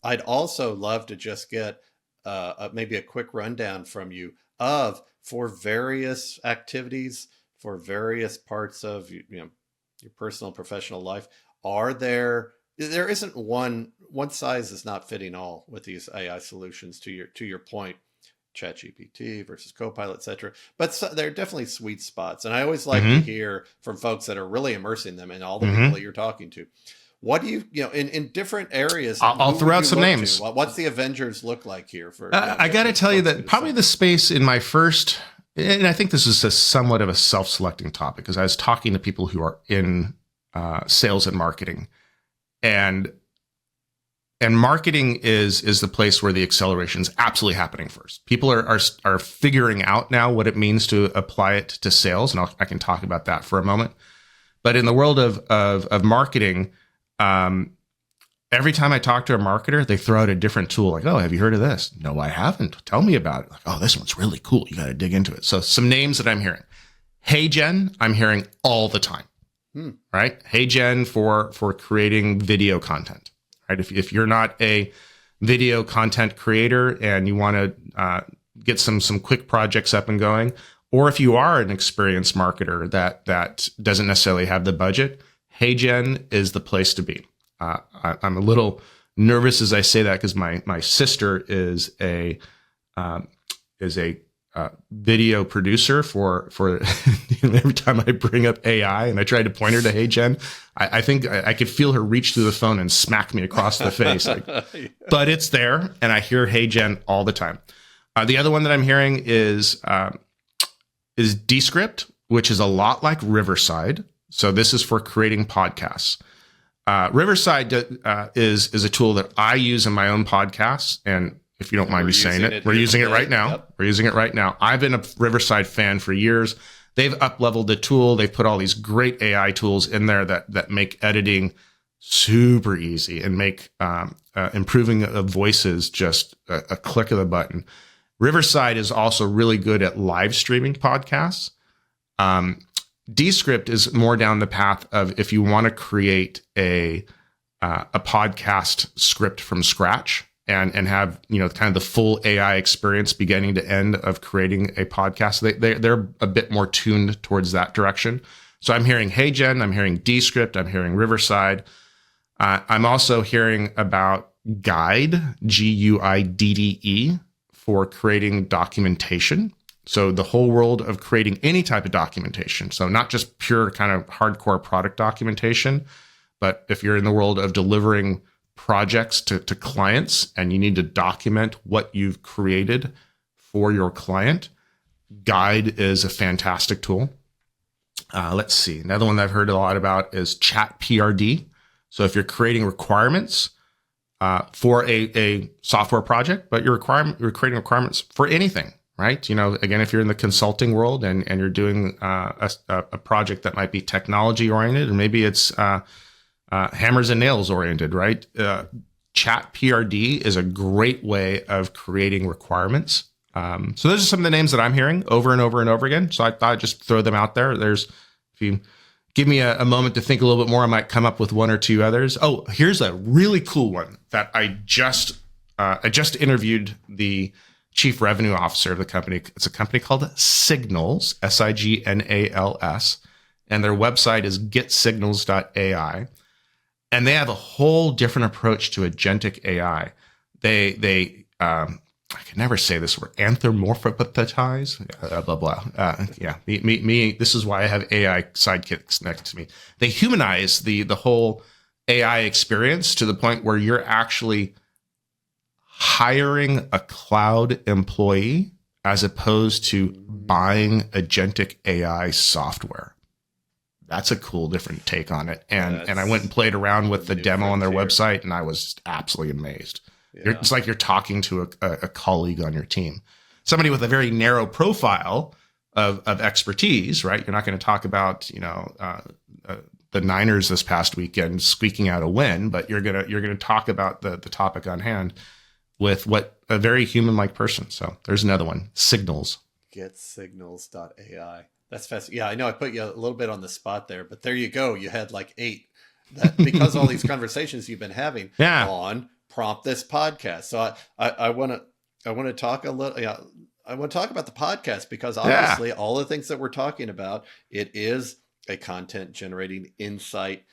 I'd also love to just get maybe a quick rundown from you of, for various activities, for various parts of your personal and professional life, are there isn't one size is not fitting all with these AI solutions, to your point, ChatGPT versus Copilot, et cetera. But there are definitely sweet spots. And I always like to hear from folks that are really immersing them and all the people that you're talking to. What do in different areas? I'll throw out some names. What's the Avengers look like here? I got to tell you that probably the space in my first, and I think this is somewhat of a self-selecting topic, because I was talking to people who are in sales and marketing, and marketing is the place where the acceleration is absolutely happening first. People are figuring out now what it means to apply it to sales, and I can talk about that for a moment. But in the world of marketing, every time I talk to a marketer, they throw out a different tool. Like, oh, have you heard of this? No, I haven't. Tell me about it. Like, oh, this one's really cool. You got to dig into it. So some names that I'm hearing. HeyGen, I'm hearing all the time. Right? HeyGen for creating video content. Right? If you're not a video content creator and you want to get some quick projects up and going, or if you are an experienced marketer that doesn't necessarily have the budget, HeyGen is the place to be. I'm a little nervous as I say that, because my sister is a video producer for every time I bring up AI and I try to point her to HeyGen, I think I could feel her reach through the phone and smack me across the face. But it's there, and I hear HeyGen all the time. The other one that I'm hearing is Descript, which is a lot like Riverside. So this is for creating podcasts. Riverside is a tool that I use in my own podcasts, and if you don't mind me saying it, we're using it right now. Yep. We're using it right now. I've been a Riverside fan for years. They've up-leveled the tool. They've put all these great AI tools in there that make editing super easy and make improving voices just a click of the button. Riverside is also really good at live streaming podcasts. Descript is more down the path of, if you want to create a podcast script from scratch and have kind of the full AI experience beginning to end of creating a podcast. They're a bit more tuned towards that direction. So I'm hearing HeyGen, I'm hearing Descript, I'm hearing Riverside. I'm also hearing about Guide, Guidde, for creating documentation. So the whole world of creating any type of documentation. So not just pure kind of hardcore product documentation, but if you're in the world of delivering projects to clients and you need to document what you've created for your client, Guide is a fantastic tool. Let's see. Another one that I've heard a lot about is Chat PRD. So if you're creating requirements for a software project, but you're creating requirements for anything, right? Again, if you're in the consulting world and you're doing a project that might be technology oriented, and maybe it's hammers and nails oriented, right? Chat PRD is a great way of creating requirements. So those are some of the names that I'm hearing over and over and over again. So I thought I'd just throw them out there. If you give me a moment to think a little bit more, I might come up with one or two others. Oh, here's a really cool one that I just interviewed the chief revenue officer of the company. It's a company called Signals, Signals, and their website is GetSignals.ai. And they have a whole different approach to agentic AI. They I can never say this word, anthropomorphize, blah, blah. Me, this is why I have AI sidekicks next to me. They humanize the whole AI experience to the point where you're actually hiring a cloud employee as opposed to buying agentic AI software. That's a cool, different take on it. And I went and played around with the demo on their website, and I was just absolutely amazed. Yeah. It's like you're talking to a colleague on your team, somebody with a very narrow profile of expertise, right? You're not going to talk about, the Niners this past weekend squeaking out a win, but you're gonna talk about the topic on hand with what a very human-like person. So there's another one, Signals. GetSignals.ai. That's fascinating. Yeah, I know I put you a little bit on the spot there, but there you go. You had like 8 because all these conversations you've been having on prompt this podcast. So I want to talk a little. Yeah, I want to talk about the podcast because obviously all the things that we're talking about, it is a content generating insight,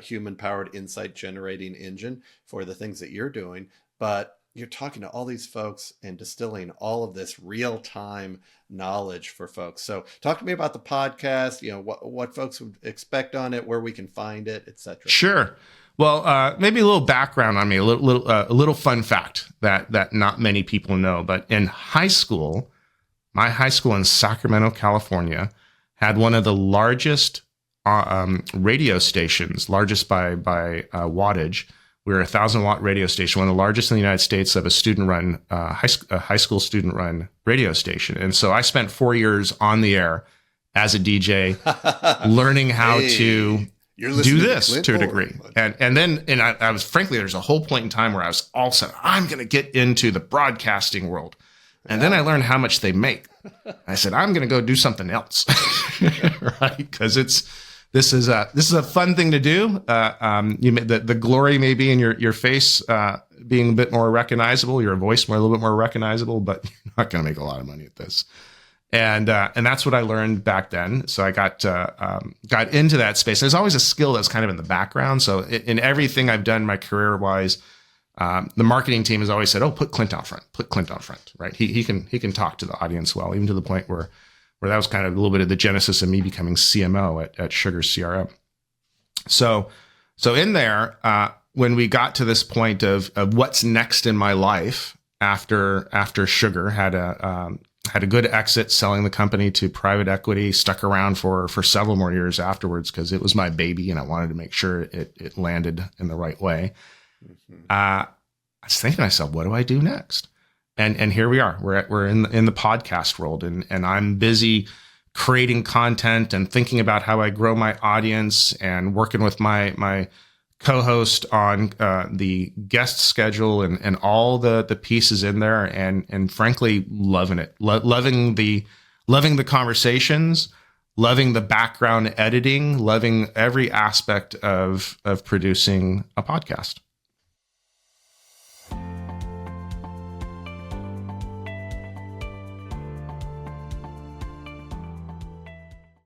human powered insight generating engine for the things that you're doing. But you're talking to all these folks and distilling all of this real time knowledge for folks. So talk to me about the podcast, what folks would expect on it, where we can find it, etc. Sure. Well, maybe a little background on me, a little fun fact that not many people know. But in high school, my high school in Sacramento, California, had one of the largest radio stations, largest by wattage. We were a 1,000-watt radio station, one of the largest in the United States of a student-run, high school student-run radio station. And so I spent 4 years on the air as a DJ, learning how to do this to a degree. And then I was, frankly, there's a whole point in time where I was all set. I'm going to get into the broadcasting world. And then I learned how much they make. I said, I'm going to go do something else, right? Because this is a fun thing to do. The glory may be in your face being a bit more recognizable, your voice a little bit more recognizable, but you're not going to make a lot of money at this. And that's what I learned back then. So I got into that space. There's always a skill that's kind of in the background. So in everything I've done my career wise, the marketing team has always said, "Oh, put Clint out front. Put Clint out front." Right? He can talk to the audience well, even to the point where that was kind of a little bit of the genesis of me becoming CMO at Sugar CRM. So in there, when we got to this point of what's next in my life after Sugar had a good exit, selling the company to private equity, stuck around for several more years afterwards because it was my baby and I wanted to make sure it landed in the right way. Mm-hmm. I was thinking to myself, what do I do next? And here we are. We're in the podcast world, and I'm busy creating content and thinking about how I grow my audience and working with my co-host on the guest schedule and all the pieces in there, and frankly loving it, loving the conversations, loving the background editing, loving every aspect of producing a podcast.